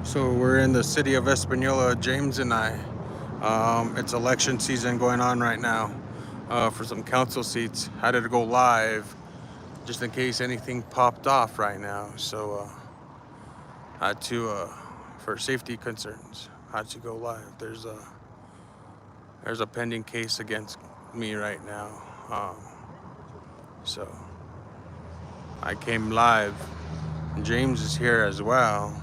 So we're in the city of Espanola, James and I. It's election season going on right now for some council seats. Had to go live just in case anything popped off right now. So had to, for safety concerns, had to go live. There's a pending case against me right now. So I came live. James is here as well.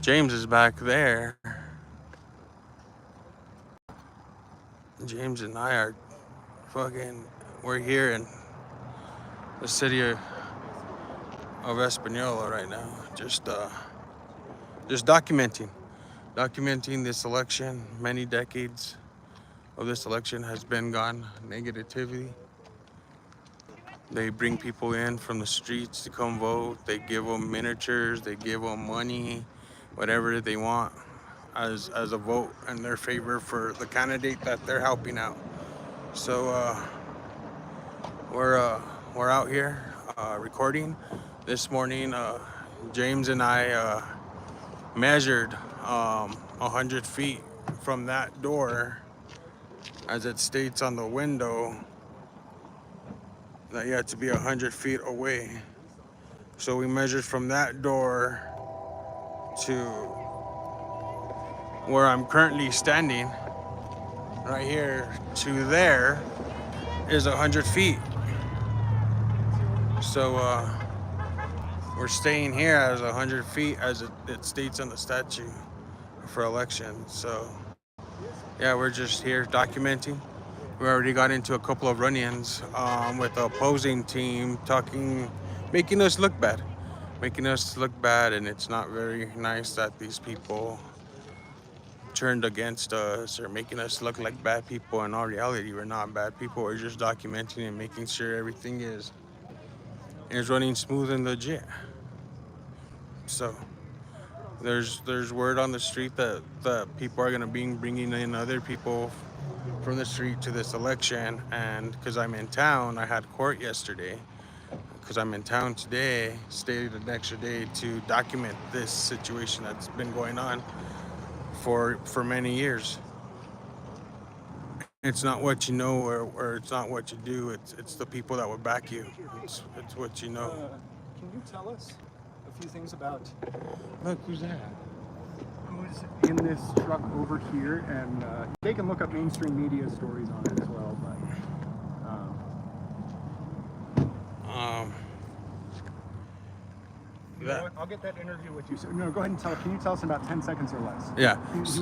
James is back there. James and I are fucking. We're here in the city of Espanola right now. Just documenting this election. Many decades of this election has been gone. Negativity. They bring people in from the streets to come vote. They give them miniatures. They give them money, whatever they want, as a vote in their favor for the candidate that they're helping out. So we're uh, we're out here recording this morning. James and I measured 100 feet from that door, as it states on the window that you have to be 100 feet away. So we measured from that door to where I'm currently standing, right here to there is 100 feet. So we're staying here as 100 feet as it states on the statute for elections. So yeah, we're just here documenting. We already got into a couple of run-ins with the opposing team, talking, making us look bad, and it's not very nice that these people turned against us or making us look like bad people. In all reality, we're not bad people. We're just documenting and making sure everything is running smooth and legit. So there's word on the street that people are gonna be bringing in other people from the street to this election, and because I'm in town, I had court yesterday. Because I'm in town today, stayed an extra day to document this situation that's been going on for many years. It's not what you know, or it's not what you do. It's the people that would back you. It's what you know. Can you tell us a few things about Look who's that. who's in this truck over here? And they can look up mainstream media stories on it as well. But Um, you know that what? I'll get that interview with you. So, no, go ahead and tell. Can you tell us in about 10 seconds or less? yeah. He was.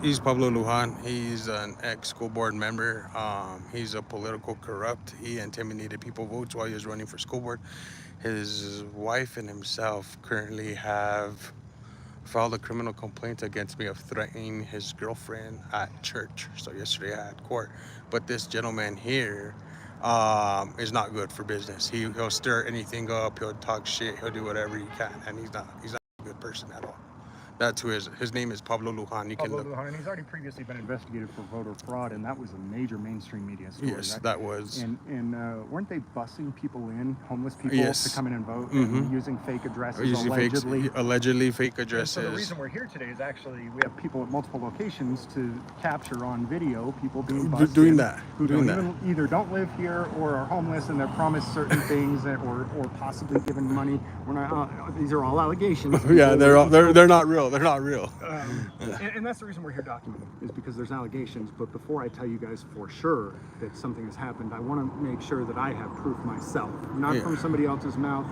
He's Pablo Lujan. He's an ex-school board member. He's a political corrupt. He intimidated people votes while he was running for school board. His wife and himself currently have filed a criminal complaint against me of threatening his girlfriend at church. So yesterday I had court. But this gentleman here is not good for business. He'll stir anything up. He'll talk shit. He'll do whatever he can, and he's not a good person at all. That's who his name is Pablo Lujan. You can Pablo look. Lujan, and he's already previously been investigated for voter fraud, and that was a major mainstream media story. Yes, right? that was. And weren't they busing people in, homeless people, Yes. to come in and vote, Mhm. and using fake addresses, Usually allegedly? allegedly fake And so addresses. the reason we're here today is actually we have people at multiple locations to capture on video people being bused Doing in that, who doing don't that. even either don't live here or are homeless, and they're promised certain things or possibly given money. We're not. These are all allegations. Yeah, they're not real. They're not real. And that's the reason we're here documenting, is because there's allegations. But before I tell you guys for sure that something has happened, I want to make sure that I have proof myself, not Yeah. from somebody else's mouth,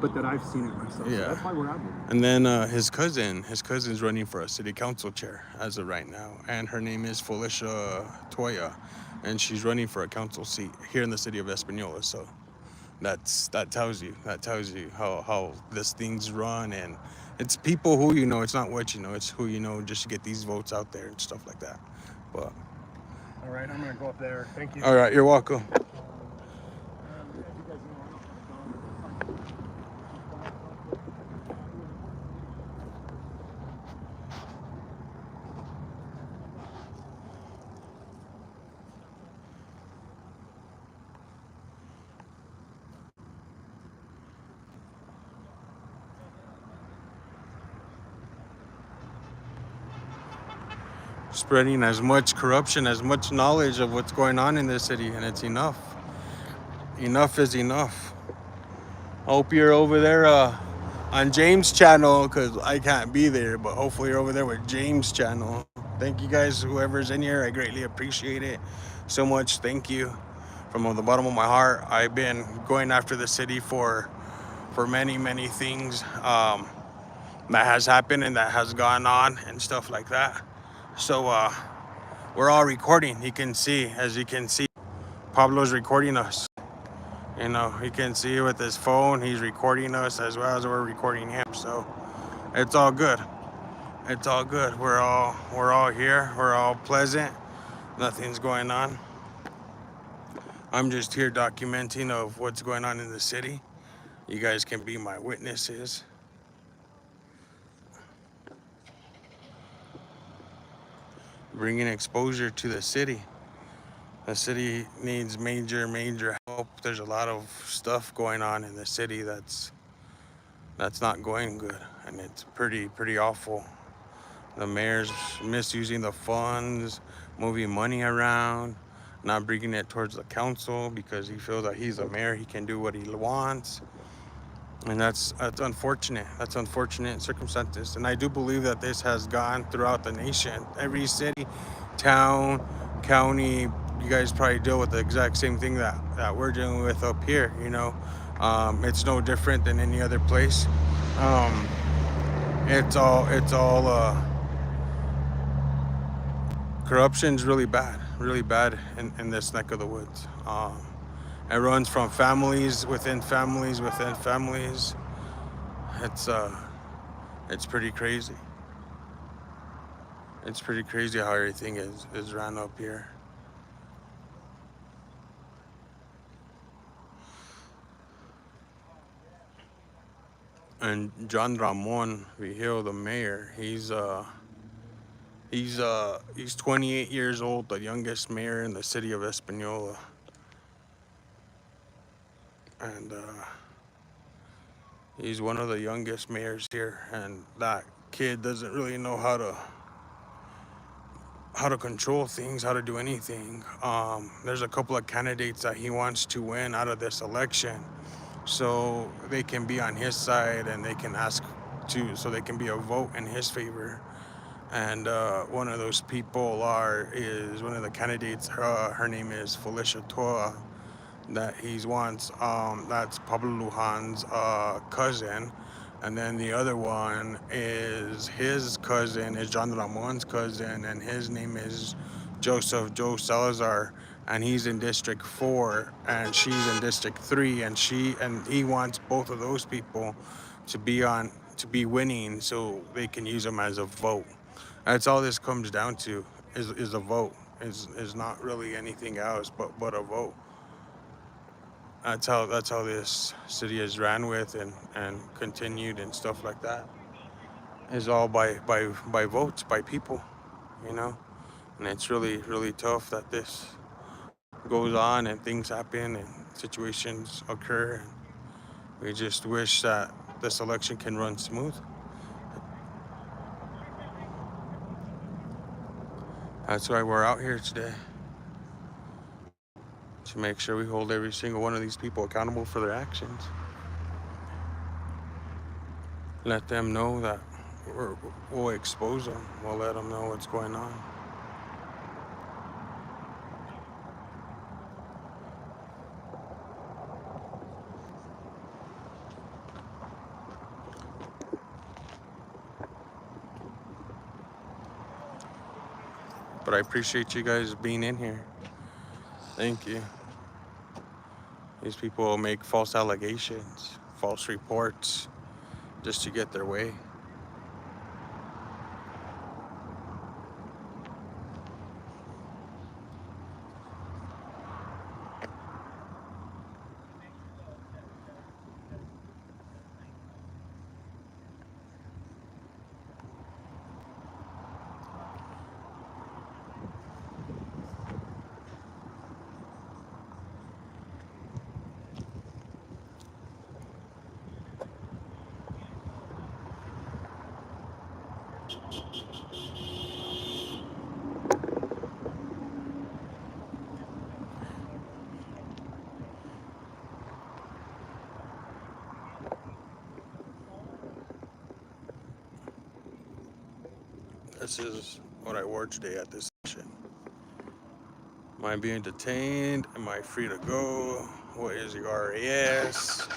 but that I've seen it myself. So Yeah. that's why we're out here. And then his cousin's running for a city council chair as of right now, and her name is Felicia Toya, and she's running for a council seat here in the city of Espanola. So that tells you how this thing's run, and it's people who you know. It's not what you know. It's who you know, just to get these votes out there and stuff like that. But All right, I'm gonna go up there. Thank you. all right, you're welcome. spreading as much corruption, as much knowledge of what's going on in this city, and it's enough. Enough is enough. I hope you're over there on James' channel, because I can't be there, but hopefully you're over there with James' channel. Thank you guys, whoever's in here. I greatly appreciate it so much. Thank you from the bottom of my heart. I've been going after the city for many things that has happened and that has gone on and stuff like that. So we're all recording. You can see, as you can see, Pablo's recording us. You know, you can see with his phone, he's recording us as well as we're recording him. So it's all good. It's all good. We're all here. We're all pleasant. Nothing's going on. I'm just here documenting of what's going on in the city. You guys can be my witnesses. Bringing exposure to the city. The city needs major help. There's a lot of stuff going on in the city that's not going good, and it's pretty awful. The mayor's misusing the funds, moving money around, not bringing it towards the council because he feels that he's a mayor, he can do what he wants. And that's unfortunate. That's unfortunate circumstances. And I do believe that this has gone throughout the nation. Every city, town, county, you guys probably deal with the exact same thing that we're dealing with up here, you know. It's no different than any other place. It's all corruption's really bad in this neck of the woods. It runs from families within families within families. It's pretty crazy. It's pretty crazy how everything is run up here. And John Ramon Vigil, the mayor, he's 28 years old, the youngest mayor in the city of Espanola. And he's one of the youngest mayors here, and that kid doesn't really know how to control things, how to do anything. There's a couple of candidates that he wants to win out of this election, so they can be on his side and they can ask to, so they can be a vote in his favor. And one of those people is one of the candidates. Her name is Felicia Toa, that he wants. That's Pablo Lujan's cousin. And then the other one is his cousin, is John Ramon's cousin, and his name is Joseph Joe Salazar, and he's in District 4, and she's in District 3, and he wants both of those people to be winning so they can use them as a vote. That's all this comes down to, is a vote. Is not really anything else but a vote. That's how this city is ran with and continued and stuff like that. Is all by votes, by people, you know. And it's really tough that this goes on and things happen and situations occur. And we just wish that this election can run smooth. That's why we're out here today, to make sure we hold every single one of these people accountable for their actions. Let them know that we'll expose them. We'll let them know what's going on. But I appreciate you guys being in here. Thank you. These people make false allegations, false reports, just to get their way. This is what I wore today at this session. Am I being detained? Am I free to go? What is your RAS?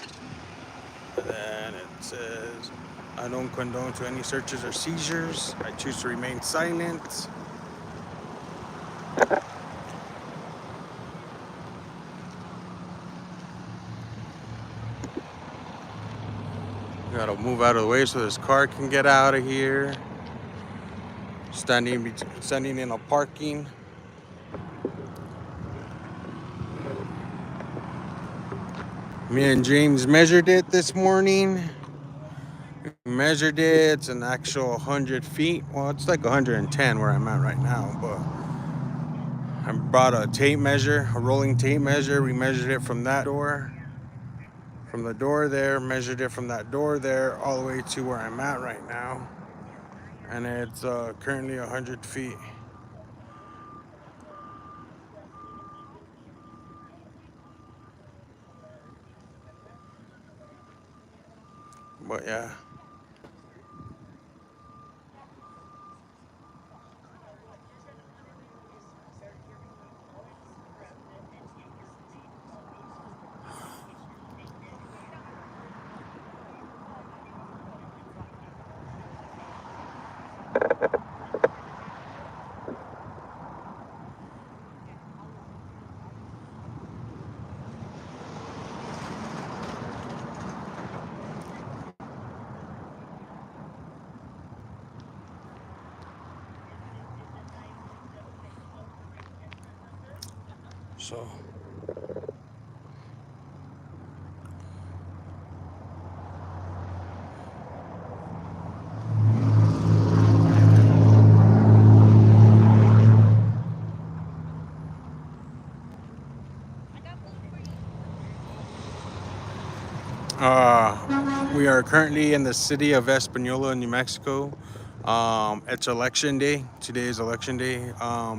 And then it says, I don't condone to any searches or seizures. I choose to remain silent. Gotta move out of the way so this car can get out of here. Standing in a parking. Me and James measured it this morning. Measured it. It's an actual 100 feet. Well, it's like 110 where I'm at right now, but I brought a tape measure, a rolling tape measure. We measured it from that door, from the door there, measured it from that door there, all the way to where I'm at right now. And it's currently 100 feet. But yeah. So we are currently in the city of Espanola, New Mexico. It's election day. Today is election day.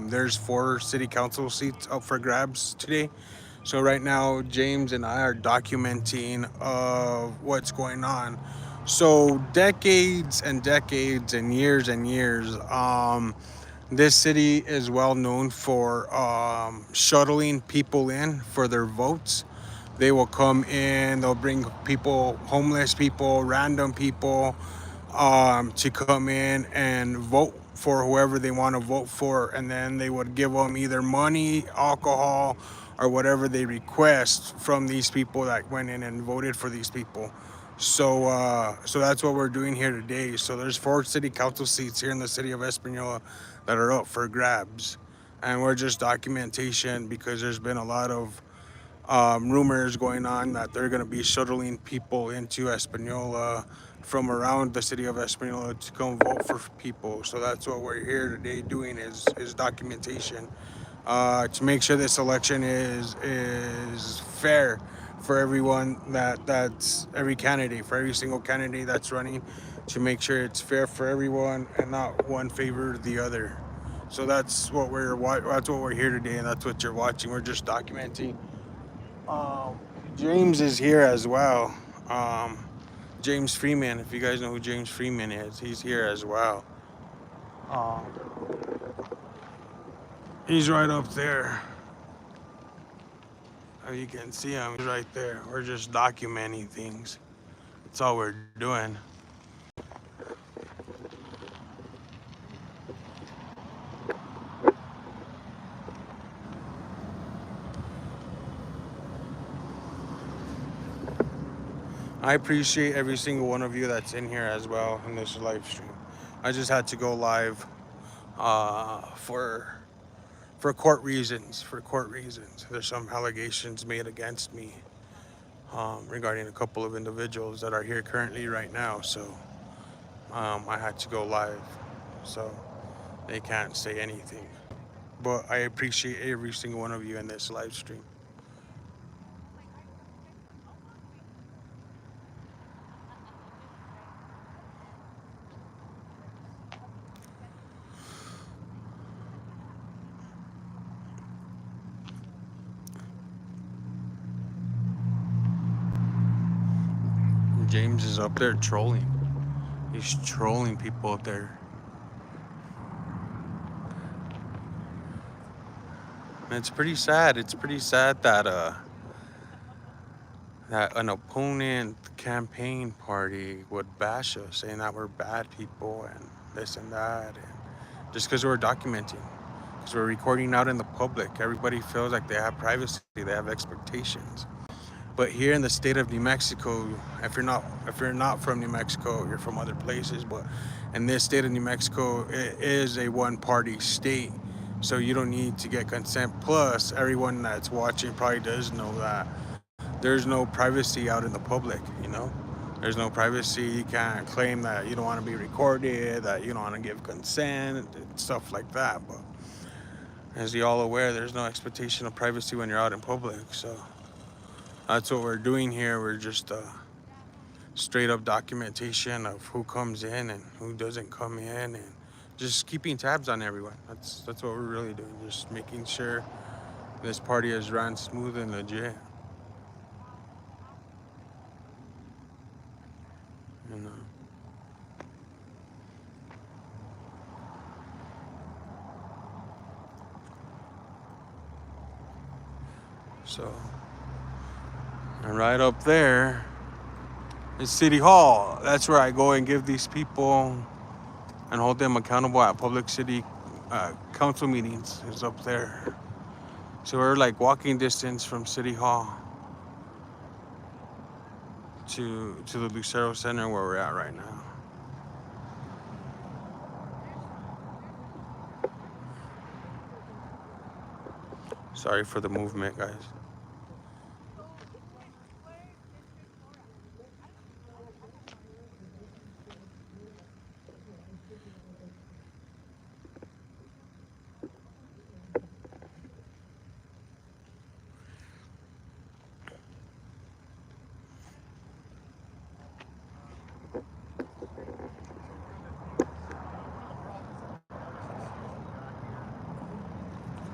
There's 4 city council seats up for grabs today. So right now, James and I are documenting of what's going on. So decades and decades and years, this city is well known for shuttling people in for their votes. They will come in, they'll bring people, homeless people, random people, to come in and vote for whoever they want to vote for. And then they would give them either money, alcohol, or whatever they request from these people that went in and voted for these people. So that's what we're doing here today. So there's 4 city council seats here in the city of Espanola that are up for grabs. And we're just documentation because there's been a lot of rumors going on that they're going to be shuttling people into Espanola from around the city of Espanola to come vote for people. So that's what we're here today doing is documentation to make sure this election is fair for everyone that's every candidate, for every single candidate that's running, to make sure it's fair for everyone and not one favor the other. So that's what we're here today, and that's what you're watching. We're just documenting. James is here as well. James Freeman, if you guys know who James Freeman is, he's here as well. He's right up there. You can see him, he's right there. We're just documenting things. That's all we're doing. I appreciate every single one of you that's in here as well in this live stream. I just had to go live for court reasons. For court reasons, there's some allegations made against me regarding a couple of individuals that are here currently right now. So I had to go live, so they can't say anything. But I appreciate every single one of you in this live stream. James is up there trolling. He's trolling people up there. And it's pretty sad. It's pretty sad that that an opponent campaign party would bash us, saying that we're bad people and this and that, and just because we're documenting, because we're recording out in the public. Everybody feels like they have privacy, they have expectations. But here in the state of New Mexico, if you're not from New Mexico, you're from other places. But in this state of New Mexico, it is a one-party state, so you don't need to get consent. Plus, everyone that's watching probably does know that there's no privacy out in the public. There's no privacy. You can't claim that you don't want to be recorded, that you don't want to give consent, and stuff like that. But as you all aware, there's no expectation of privacy when you're out in public. So that's what we're doing here. We're just straight up documentation of who comes in and who doesn't come in, and just keeping tabs on everyone. That's what we're really doing. Just making sure this party is run smooth and legit. You know. So, and right up there is City Hall. That's where I go and give these people and hold them accountable at public city council meetings. Is up there. So we're like walking distance from City Hall to the Lucero Center where we're at right now. Sorry for the movement, guys.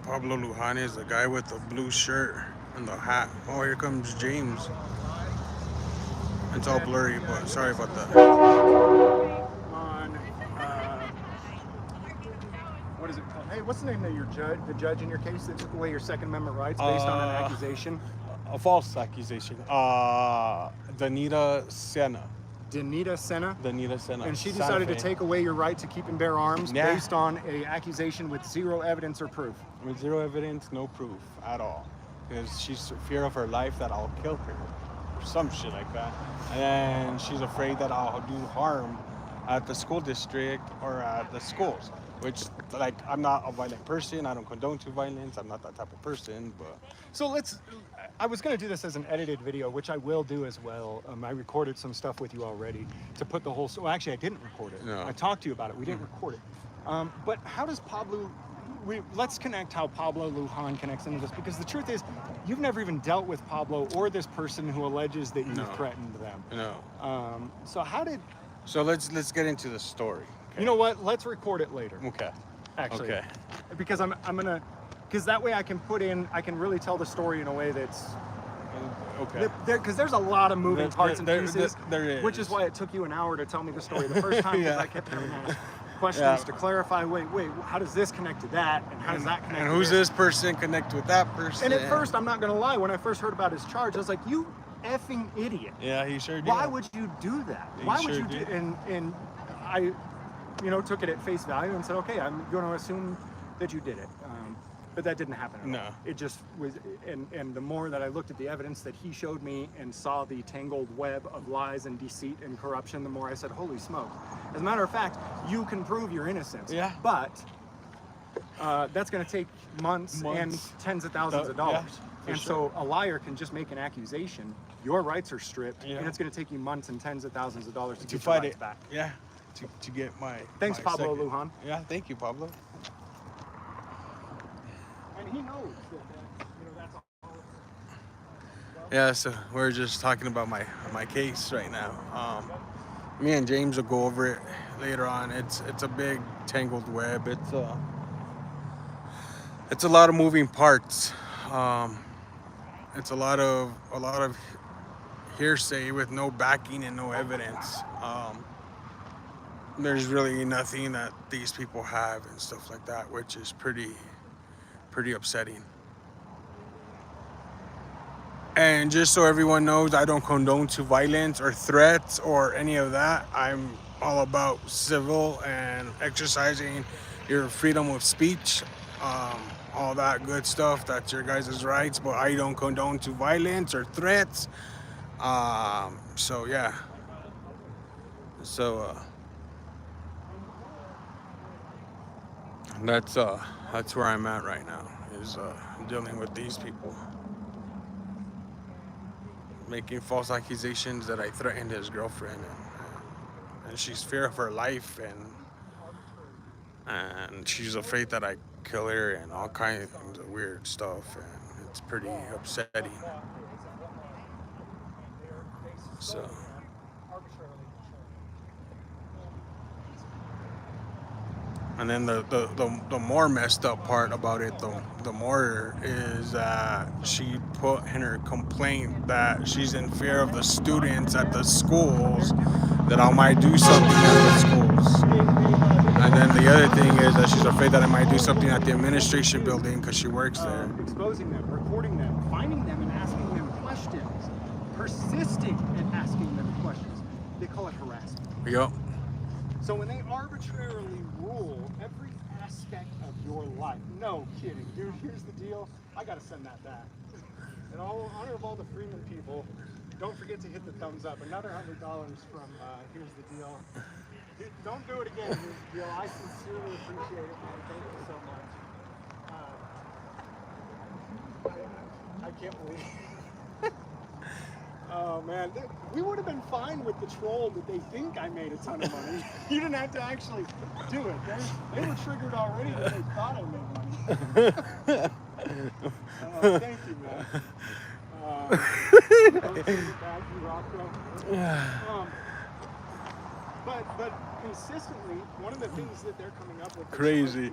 Pablo Lujan is the guy with the blue shirt and the hat. Oh, here comes James. It's all blurry, but sorry about that. On what is it called? Hey, what's the name of your judge? The judge in your case that took away your Second Amendment rights based on an accusation? A false accusation. Danita Sena. Danita Sena. Danita Sena. And she decided to take away your right to keep and bear arms Yeah. based on an accusation with zero evidence or proof. With zero evidence, no proof at all. Because she's fear of her life that I'll kill her. Or some shit like that. And she's afraid that I'll do harm at the school district or at the schools. Which, like, I'm not a violent person. I don't condone to violence. I'm not that type of person, but... So I was going to do this as an edited video, which I will do as well. I recorded some stuff with you already to put the whole... Well, actually, I didn't record it. No. I talked to you about it. We didn't record it. But how does Pablo... Let's connect how Pablo Lujan connects into this, because the truth is, you've never even dealt with Pablo or this person who alleges that you've threatened them. No. So how did... So let's get into the story. Okay. You know what? Let's record it later. Okay. Actually. Okay. Because I'm gonna... Because that way I can really tell the story in a way that's... Okay. Because there's a lot of moving parts and pieces, there is. which is why it took you an hour to tell me the story the first time, because Yeah. I kept having to ask questions to clarify, wait, how does this connect to that, and how does that connect And to who's this person connect with that person? And at first, I'm not going to lie, when I first heard about his charge, I was like, you effing idiot. Yeah, he sure did. Why would you do that? He Why would sure you do... did. And I, took it at face value and said, okay, I'm going to assume that you did it. But that didn't happen at all. No. It just was, and the more that I looked at the evidence that he showed me and saw the tangled web of lies and deceit and corruption, the more I said, holy smoke. As a matter of fact, you can prove your innocence. Yeah. But that's going to take months and tens of thousands of dollars. Yeah, and sure. so a liar can just make an accusation, your rights are stripped, Yeah. and it's going to take you months and tens of thousands of dollars to get your fight rights it back. Yeah. To get my... Thanks, my Pablo second. Lujan. Yeah, thank you, Pablo. And he knows that that's all. Yeah, so we're just talking about my case right now. Me and James will go over it later on. It's a big tangled web. It's a lot of moving parts. It's a lot of hearsay with no backing and no evidence. There's really nothing that these people have and stuff like that, which is pretty upsetting. And just so everyone knows, I don't condone to violence or threats or any of that. I'm all about civil and exercising your freedom of speech, all that good stuff. That's your guys' rights, but I don't condone to violence or threats. So yeah, so that's where I'm at right now. Is dealing with these people making false accusations that I threatened his girlfriend, and she's fear of her life, and she's afraid that I kill her and all kinds of weird stuff, and it's pretty upsetting. So, and then the more messed up part about it, the more is she put in her complaint that she's in fear of the students at the schools, that I might do something at the schools. And then the other thing is that she's afraid that I might do something at the administration building because she works there. Exposing them, recording them, finding them and asking them questions, persisting in asking them questions. They call it harassment. Yup. So when they arbitrarily rule every aspect of your life, no kidding, dude, here's the deal. I gotta send that back. In honor of all the Freeman people, don't forget to hit the thumbs up. Another $100 from Here's the Deal. Dude, don't do it again, Here's the Deal. I sincerely appreciate it, man. Thank you so much. I can't believe it. Oh man, we would have been fine with the troll that they think I made a ton of money. You didn't have to actually do it. They were triggered already that they thought I made money. Thank you, man. But consistently, one of the things that they're coming up with Crazy.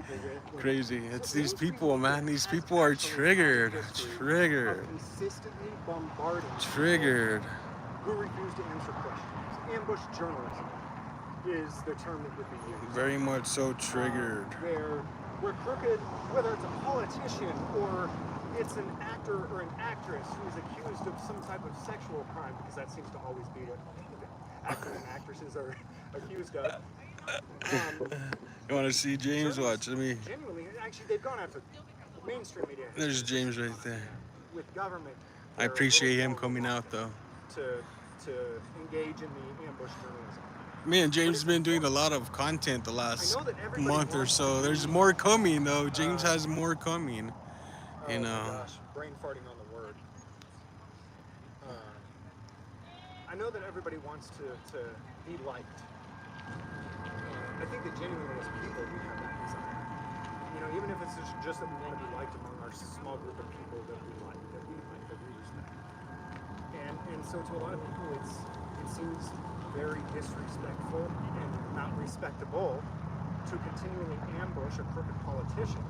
It's these people, man. These people are triggered. Consistently bombarding Triggered. who refuse to answer questions. Ambush journalism is the term that would be used. Very much so triggered. Where crooked, whether it's a politician or it's an actor or an actress who is accused of some type of sexual crime, because that seems to always be what actors and actresses are accused of. You want to see James? Watch. Let me. Genuinely, actually, they've gone after mainstream media. There's James right there. With government. I appreciate him coming out though. To engage in the ambush journalism. Me and James have been doing a lot of content the last month or so. There's more coming though. James has more coming. You know. Oh my gosh, brain farting on the word. I know that everybody wants to be liked. I think that genuinely as people we have that desire. You know, even if it's just that we want to be liked among our small group of people that we like, that we respect. And so to a lot of people it seems very disrespectful and not respectable to continually ambush a crooked politician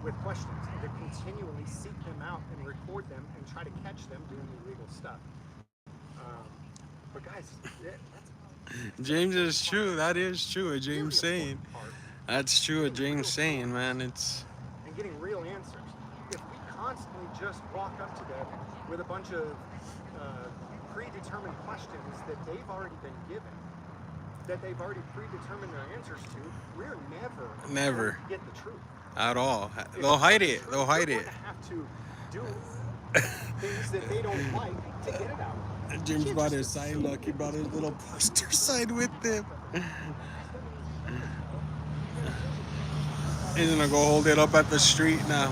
with questions and to continually seek them out and record them and try to catch them doing illegal stuff. But guys, that's James is true. That is true. A James saying. That's true. A James saying, man. It's. And getting real answers. If we constantly just walk up to them with a bunch of predetermined questions that they've already been given, that they've already predetermined their answers to, we're never going to get the truth. At all. They'll hide it. They'll hide it. We're going to have to do things that they don't like to get it out. James brought his sign. Look, he brought his little poster sign with him. He's gonna go hold it up at the street now.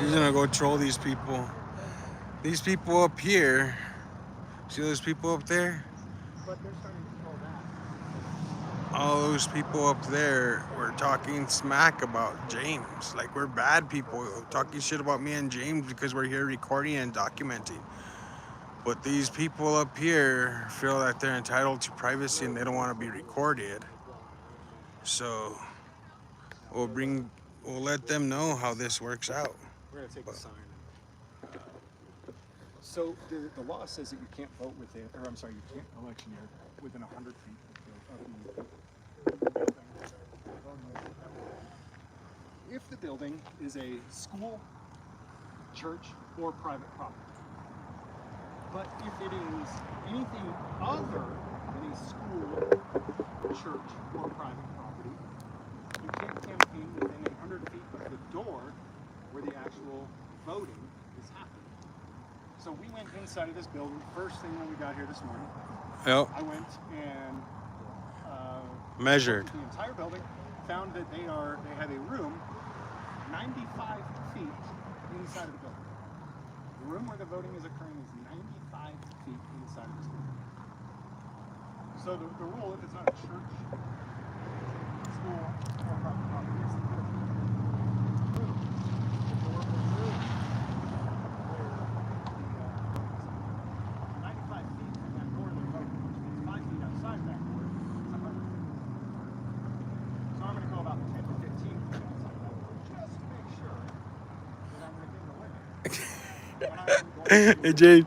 He's gonna go troll these people. These people up here. See those people up there? But they're starting to call that. All those people up there were talking smack about James. Like we're bad people talking shit about me and James because we're here recording and documenting. But these people up here feel that they're entitled to privacy and they don't want to be recorded. So we'll let them know how this works out. We're gonna take the sign. So the law says that you can't vote within, or I'm sorry, you can't electioneer within 100 feet of the building. If the building is a school, church, or private property. But if it is anything other than a school, church, or private property, you can't campaign within 100 feet of the door where the actual voting is happening. So we went inside of this building first thing when we got here this morning. Yep. I went and Measured. looked at the entire building, found that they have a room 95 feet inside of the building. The room where the voting is occurring is 95 feet inside of this building. So the rule, if it's not a church, school, or private property, is the door. The door of the room where the 95 feet from that door to the voting, which means 5 feet outside of that door, is 100 feet. So I'm going to go about 10 to 15 feet outside of that door, just to make sure that I'm within the limit. Hey, James.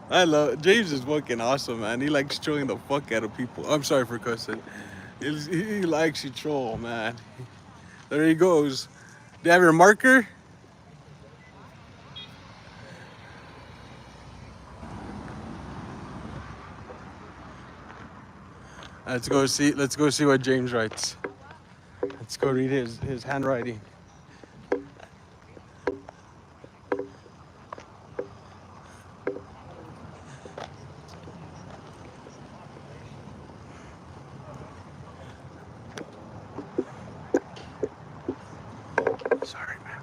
I love James is fucking awesome, man. He likes trolling the fuck out of people. I'm sorry for cussing. He likes to troll, man. There he goes. Do you have your marker? Let's go see what James writes. Let's go read his handwriting. Sorry, man.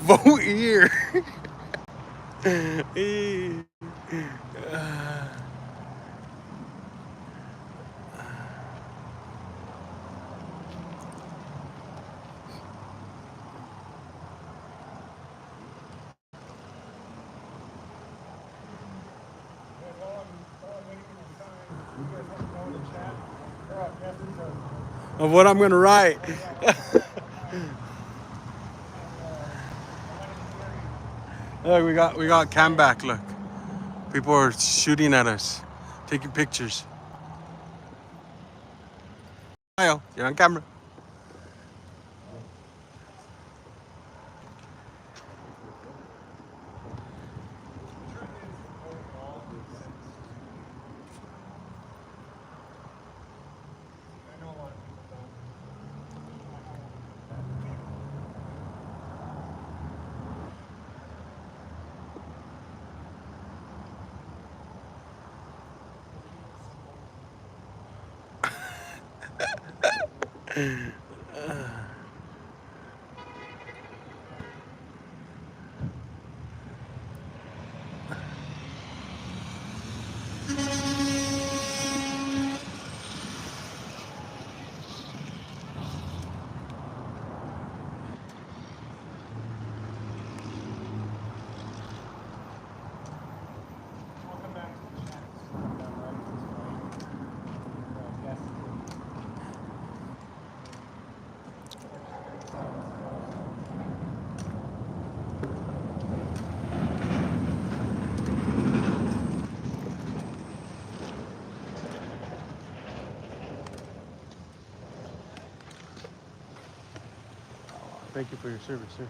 Vote here. Of what I'm gonna write. Look, we got cam back. Look, people are shooting at us, taking pictures. Kyle, you're on camera. Thank you for your service, sir.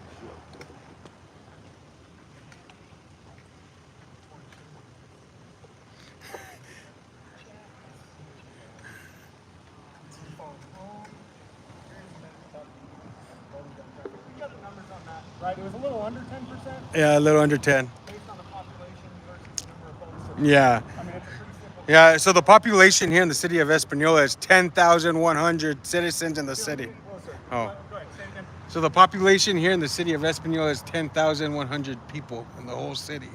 Right, it was a little under 10%. Yeah, a little under 10. Based on the population versus the number of votes. So Yeah. I mean, it's a pretty simple. Yeah, so the population here in the city of Espanola is 10,100 citizens in the city. Closer. Oh. Go ahead, say it again. So the population here in the city of Espanola is 10,100 people in the whole city.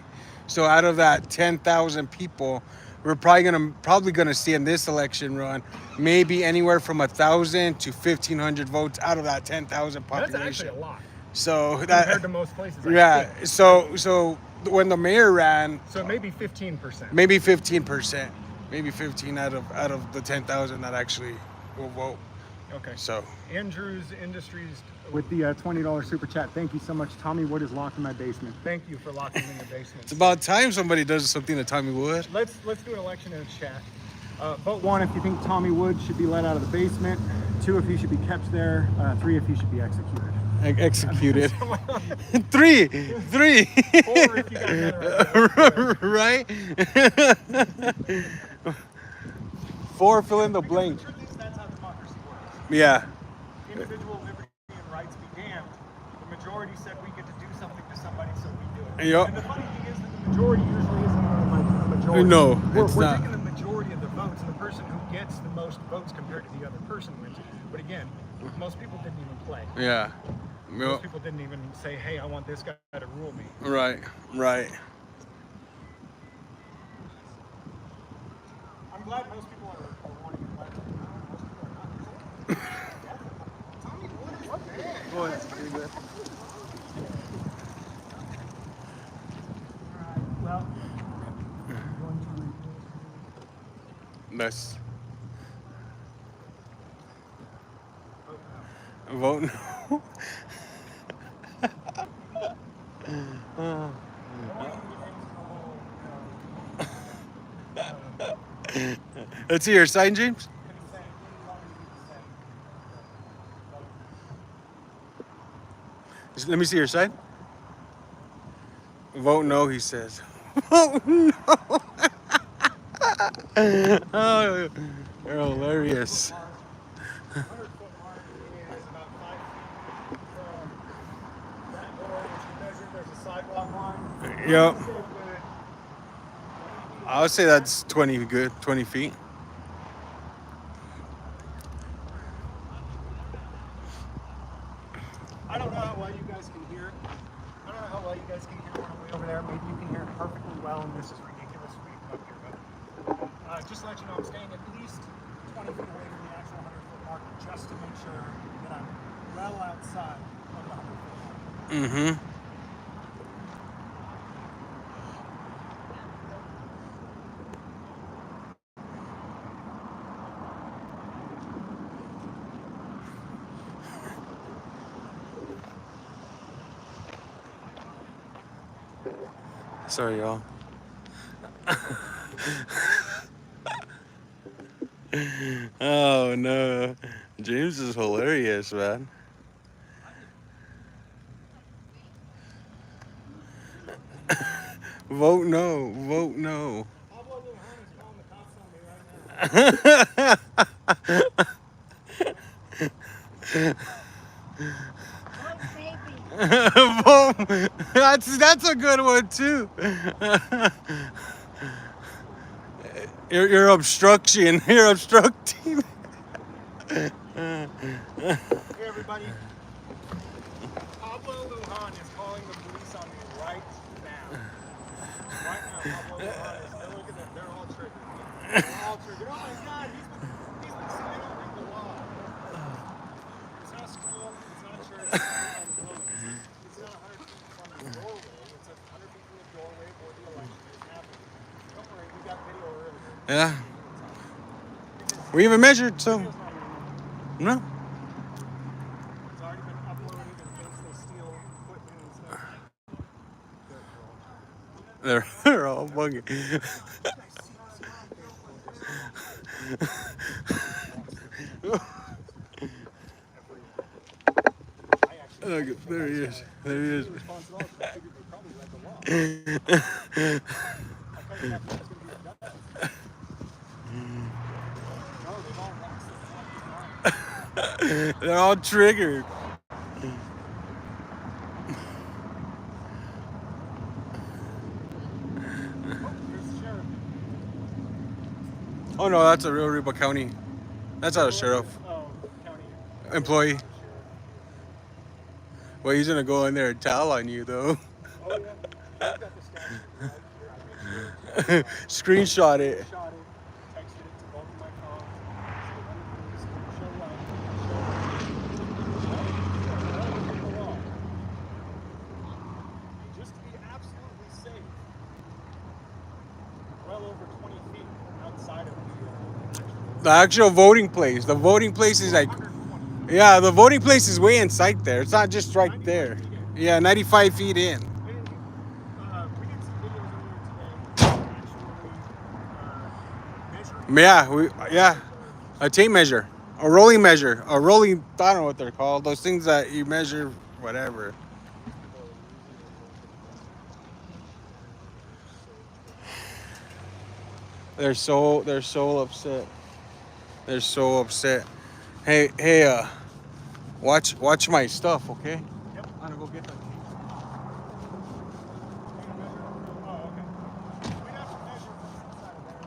So out of that 10,000 people, we're probably gonna see in this election run maybe anywhere from 1,000 to 1,500 votes out of that 10,000 population. That's actually a lot So that compared to most places. I yeah. think. So when the mayor ran, So maybe 15%. maybe 15%, maybe 15 out of the 10,000 that actually will vote. Okay. So Andrews Industries with the $20 super chat. Thank you so much. Tommy Wood is locked in my basement. Thank you for locking me in your basement. it's about time somebody does something to Tommy Wood. Let's do an election in the chat. Vote 1 if you think Tommy Wood should be let out of the basement. 2 if he should be kept there. 3 if he should be executed. Executed. 3. 3. 4 if you got another Right? 4, fill in the blank. That's how democracy works. Yeah. Individual liberty and rights be damned. The majority said we get to do something to somebody, so we do it. Yup. And the funny thing is that the majority usually isn't a majority. No, we're not. taking the majority of the votes, and the person who gets the most votes compared to the other person wins. But again, most people didn't even play. Yeah. Most people didn't even say, "Hey, I want this guy to rule me." Right. Right. I'm glad most people are wanting to play. Most people are not. Tommy, what, man? Well, That's vote no. Let's see your sign, James. Let me see your sign. Vote no, he says. Vote no. Oh, you're hilarious. 100-foot mark is about 5 feet from that door, which you measure. There's a sidewalk line. Yep. I would say that's 20 feet. I don't know how well you guys can hear. I don't know how well you guys can hear when I'm way over there. Maybe you can hear it perfectly well, and this is ridiculous for you up here. But just to let you know, I'm staying at least 20 feet away from the actual 100-foot mark, just to make sure that I'm well outside of the 100-foot mark. Mm-hmm. Sorry, y'all. Oh no, James is hilarious, man. Vote no, vote no. Pablo Lujan is calling the cops on me right now. Vote. That's a good one too. You're obstruction. You're obstructing. Hey everybody. Pablo Lujan is calling the police on me right now. Right now, Pablo Lujan is. Look at them. They're all triggered. They're all triggered. Oh my God, he's been violating the law. It's not school. It's not church. It's not buildings. It's not 100 feet from the doorway. It's 100 feet from the doorway where the election is happening. Don't worry, we got video earlier. Yeah. We even measured, so no. It's already been uploaded and things they steal equipment and stuff. They're all bugging. Look, there he is. There he is. They're all triggered. Oh no, that's a real Reba County. That's not a sheriff. County Employee. Well, he's gonna go in there and towel on you though. Oh yeah, I've got the statue right here. Screenshot it. Shot it, texted it to both of my phones. Just to be absolutely safe. Well over 20 feet outside of The actual voting place. The voting place is like 100 Yeah, the voting place is way in sight there. It's not just right there. Yeah, 95 feet in. Yeah, a tape measure, a rolling measure, a rolling. I don't know what they're called. Those things that you measure, whatever. They're so upset. They're so upset. Hey, watch my stuff, okay? Yep. I'm gonna go get that. Oh, okay. We'd have to measure from the inside of there.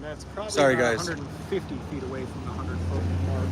and that's probably Sorry, about guys. 150 feet away from the 100-foot mark.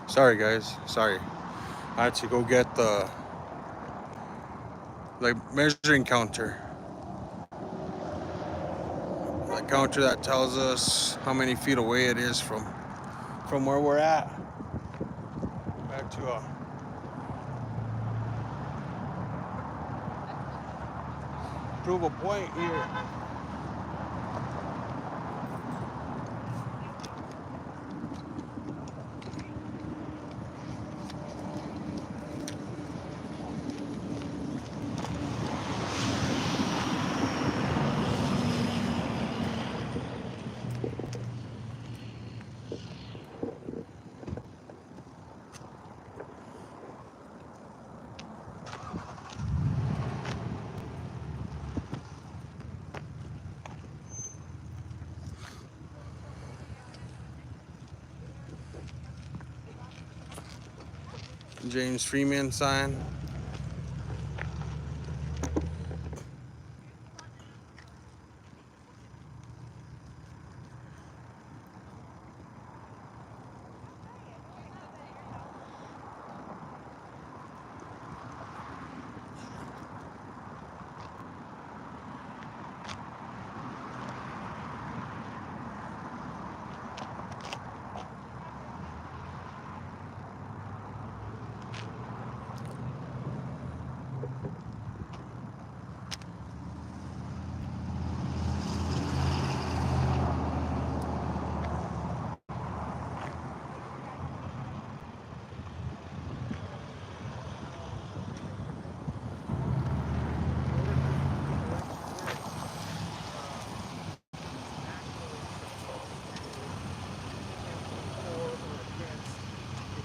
Sorry, guys. Sorry. I had to go get the measuring counter. The counter that tells us how many feet away it is from where we're at. Back to prove a point here. James Freeman sign.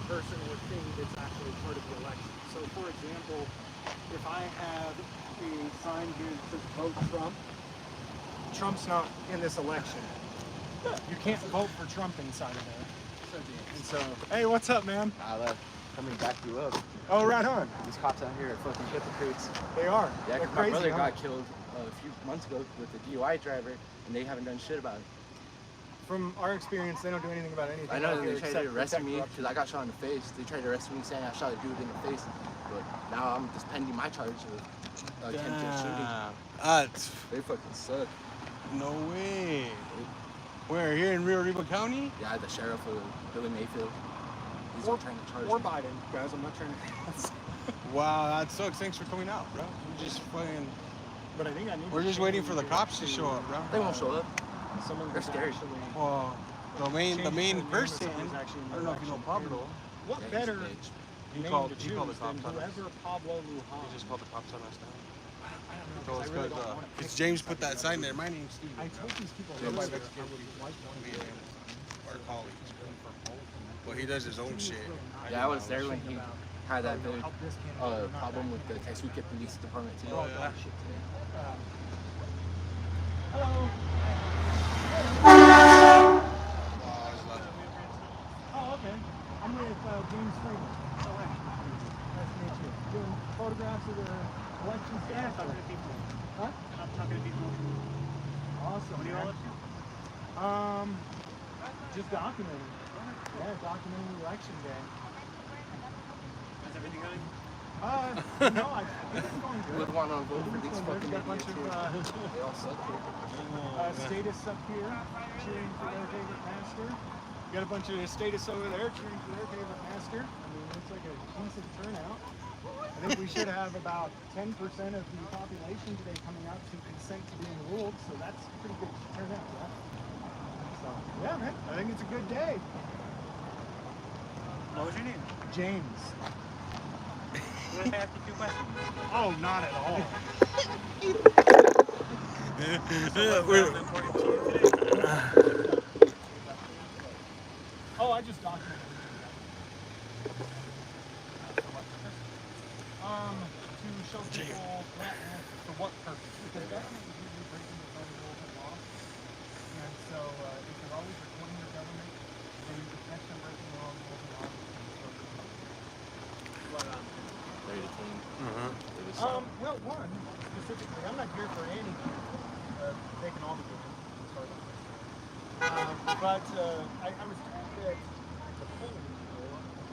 Person or thing that's actually part of the election. So, for example, if I have a sign here that says vote Trump, Trump's not in this election. You can't vote for Trump inside of there. And so, hey, what's up, man? I left coming back you up. Oh, right on. These cops out here are fucking hypocrites. They are. Yeah, They're because my crazy, brother got killed a few months ago with a DUI driver, and they haven't done shit about it. From our experience, they don't do anything about anything. I know out here they tried except to arrest protect me corruption. because I got shot in the face. They tried to arrest me saying I shot a dude in the face, but now I'm just pending my charge of attempted shooting. That's They fucking suck. no way. Where, here in Rio Arriba County? Yeah, the sheriff of Billy Mayfield. He's Or, trying to charge or me. Biden, guys. I'm not trying to. Wow, that sucks. Thanks for coming out, bro. We're just fucking. But I think I need. We're to just waiting change for the it cops to show up, bro. They won't show up. someone They're who's scary. actually Well, the changed their main name person. to something who's actually in I don't know if you know election. Pablo. What Yeah, he's better a bitch. He name called to he called choose the than cops on us. whoever Pablo Lujan? He just called the cops on us now. I don't know, So 'cause it's I really because don't want to it's pick James one put side or that the sign other. there. My name's Steve. I told these people So by earlier Mexican I would like one me day and our colleagues. Well, he does his own shit. Yeah, I was there when he had that big help this candidate or not problem that with the Taisuke Police Department too. Oh, yeah. Shit today. Hello. Oh, okay. I'm with James Freeman. Oh, hey. Nice to meet you. Doing photographs of the election staff? Yeah, talking to people. Huh? I'm talking to people. Awesome. What do you man. all up to? Just documenting. Yeah, documenting election day. How's everything going? No, I think it's going Who good. would want to vote for these There's fucking got a bunch idiots of here? They all suck here. statists up here cheering for their favorite pastor. Got a bunch of statists over there cheering for their favorite pastor. I mean, it's like a decent turnout. I think we should have about 10% of the population today coming out to consent to being ruled, so that's a pretty good turnout, yeah. So, yeah, man, I think it's a good day. What was your name? James. What if I ask you 2 questions? Oh, not at all. So what's important to you today? Oh, I just documented. To show people for what purpose? Because government is usually breaking its own rules and laws, and so if you're always recording your government, then you can catch them breaking their own rules and laws. Ready to clean. It was Well, one specifically, I'm not here for any taking all the business. But I was told that the polling people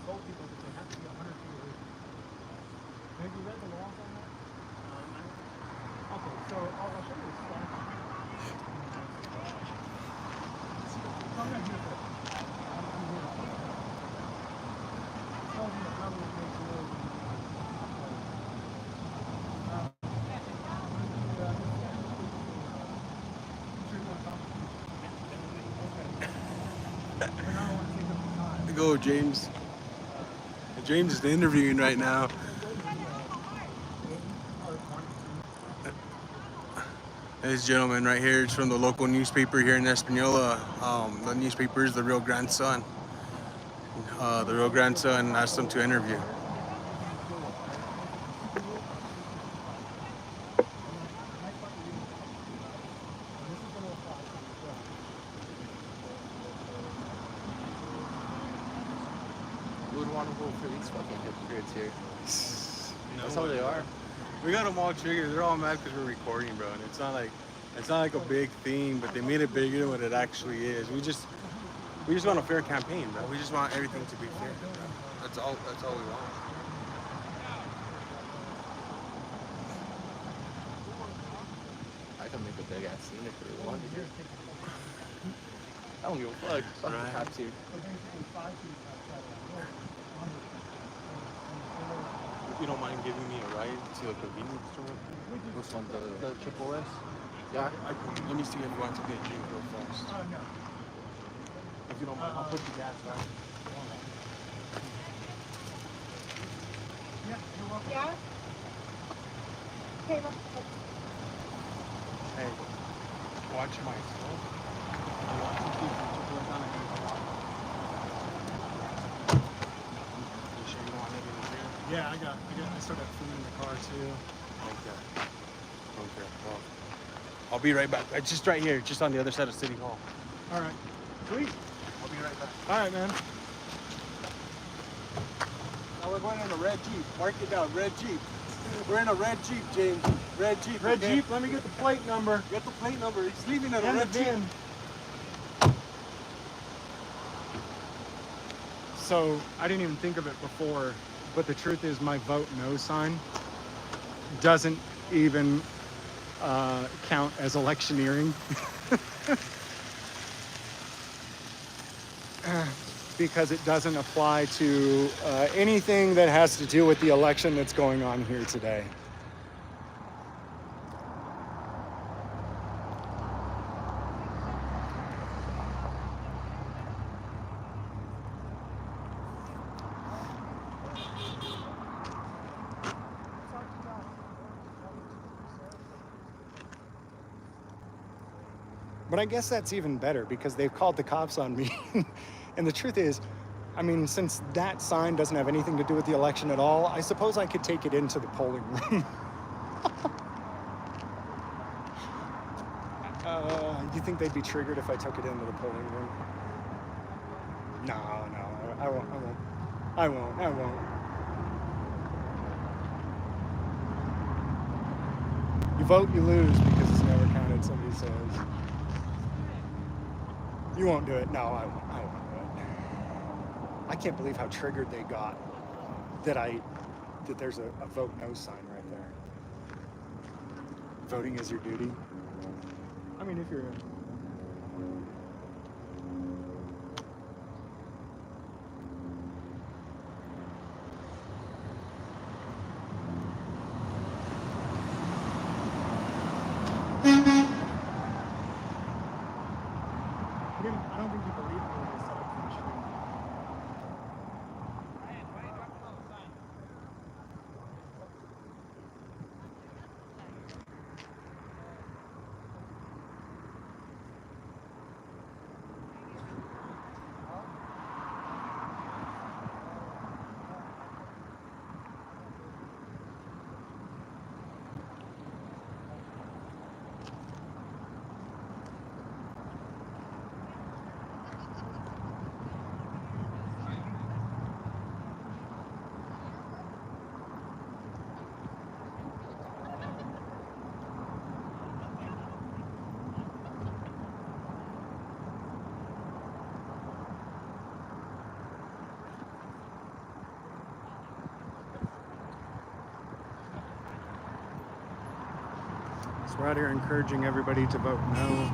told people that they have to be 100 feet away. Have you read the laws on that? Okay, so I'll show you the statute. I'm not here for that. I'm here for that. It tells you the government makes rules. Go, James. James is interviewing right now. This gentleman right here is from the local newspaper here in Espanola. The newspaper is the Rio Grande Sun. The Rio Grande Sun asked him to interview. Who would want to vote for these fucking hypocrites here? That's how they are. We got them all triggered. They're all mad because we're recording, bro. And it's not like a big thing, but they made it bigger than what it actually is. We just want a fair campaign, bro. We just want everything to be fair, bro. That's all we want. I can make a big ass scene if we wanted to. I don't give a fuck. Fuck Right. the cops here. You don't mind giving me a ride to the convenience store? Which one? The Triple S? Yeah. Let me see if you want to get a drink real fast. No. If you don't mind, I'll put the gas back. Yeah, you're welcome. Yeah? Okay, well, Hey, watch my phone. I want to keep Triple S on a You sure you don't want to get in here? Yeah, I still got food in the car too. Okay. Well, I'll be right back. It's just right here, just on the other side of City Hall. All right. Sweet. I'll be right back. All right, man. Now we're going in a red Jeep. Mark it down, red Jeep. We're in a red Jeep, James. Red Jeep. Red okay? Jeep, let me get the plate number. Get the plate number. He's leaving in a And the red Jeep. VIN. So I didn't even think of it before, but the truth is my vote no sign doesn't even count as electioneering. Because it doesn't apply to anything that has to do with the election that's going on here today. But I guess that's even better because they've called the cops on me. And the truth is, I mean, since that sign doesn't have anything to do with the election at all, I suppose I could take it into the polling room. You think they'd be triggered if I took it into the polling room? No, I won't. You vote, you lose because it's never counted, somebody says. You won't do it. No, I won't do it. I can't believe how triggered they got that there's a vote no sign right there. Voting is your duty. I mean, if you're... I don't think you believe me when they set up the machine. So we're out here encouraging everybody to vote no.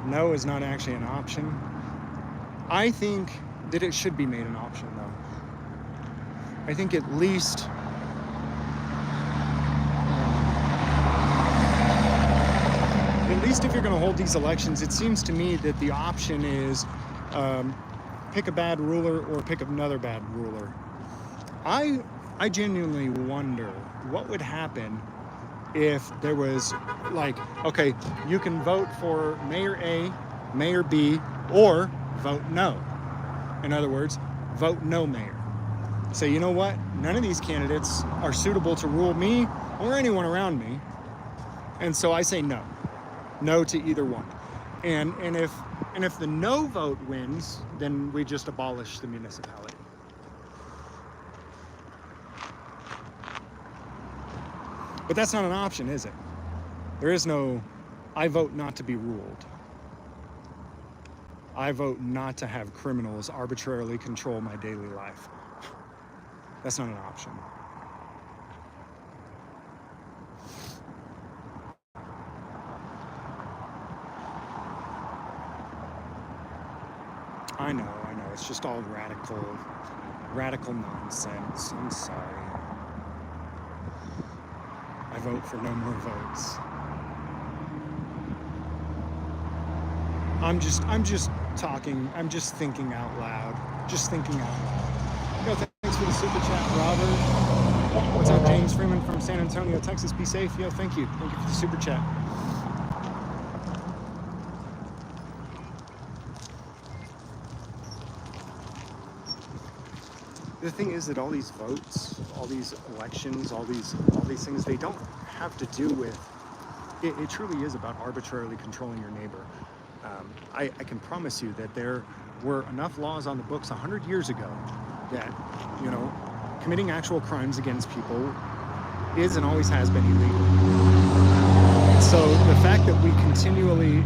No is not actually an option. I think that it should be made an option, though. I think at least if you're going to hold these elections, it seems to me that the option is pick a bad ruler or pick another bad ruler. I genuinely wonder what would happen if there was like, okay, you can vote for Mayor A, Mayor B, or vote no. In other words, vote no mayor. Say, you know what? None of these candidates are suitable to rule me or anyone around me. And so I say no. No to either one. And if the no vote wins, then we just abolish the municipality. But that's not an option, is it? There is no, I vote not to be ruled. I vote not to have criminals arbitrarily control my daily life. That's not an option. I know. It's just all radical nonsense. I'm sorry. I vote for no more votes. I'm just talking. I'm just thinking out loud. Just thinking out loud. Yo, thanks for the super chat, Robert. What's up, James Freeman from San Antonio, Texas? Be safe. Yo, thank you. Thank you for the super chat. The thing is that all these votes, all these elections, all these things, they don't have to do with, it truly is about arbitrarily controlling your neighbor. I can promise you that there were enough laws on the books 100 years ago that, you know, committing actual crimes against people is and always has been illegal. So the fact that we continually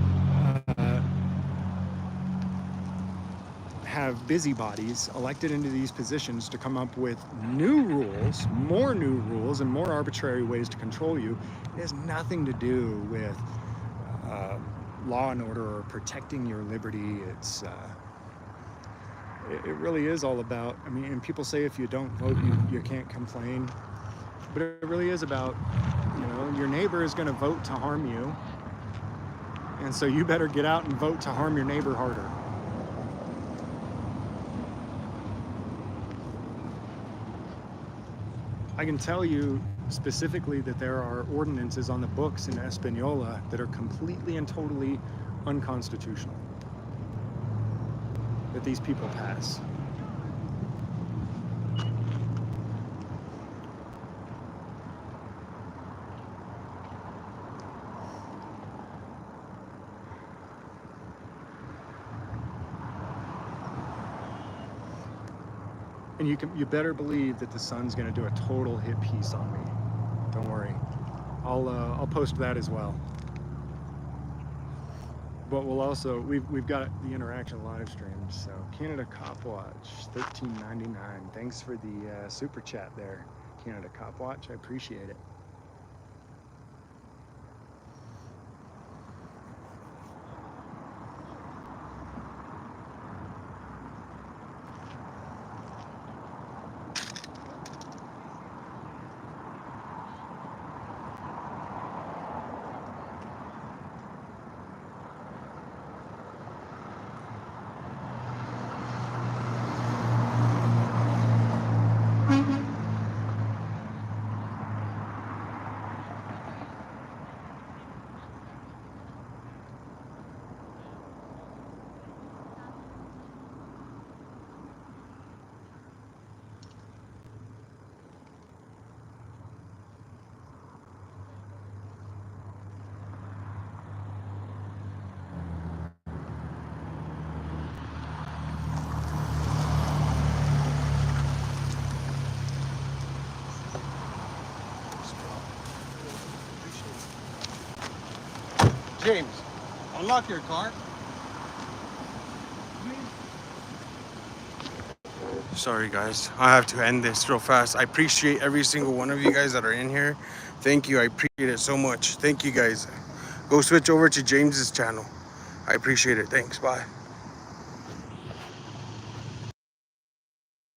have busybodies elected into these positions to come up with new rules, more new rules, and more arbitrary ways to control you, it has nothing to do with law and order or protecting your liberty. It's it really is all about, I mean, and people say if you don't vote, you can't complain, but it really is about, you know, your neighbor is going to vote to harm you, and so you better get out and vote to harm your neighbor harder. I can tell you specifically that there are ordinances on the books in Española that are completely and totally unconstitutional, that these people pass. And you better believe that the Sun's going to do a total hit piece on me. Don't worry, I'll post that as well. But we'll also we've got the interaction live streamed. So Canada Cop Watch, $13.99. Thanks for the super chat there, Canada Cop Watch. I appreciate it. James, unlock your car. Sorry guys, I have to end this real fast. I appreciate every single one of you guys that are in here. Thank you, I appreciate it so much. Thank you guys. Go switch over to James's channel. I appreciate it. Thanks, bye.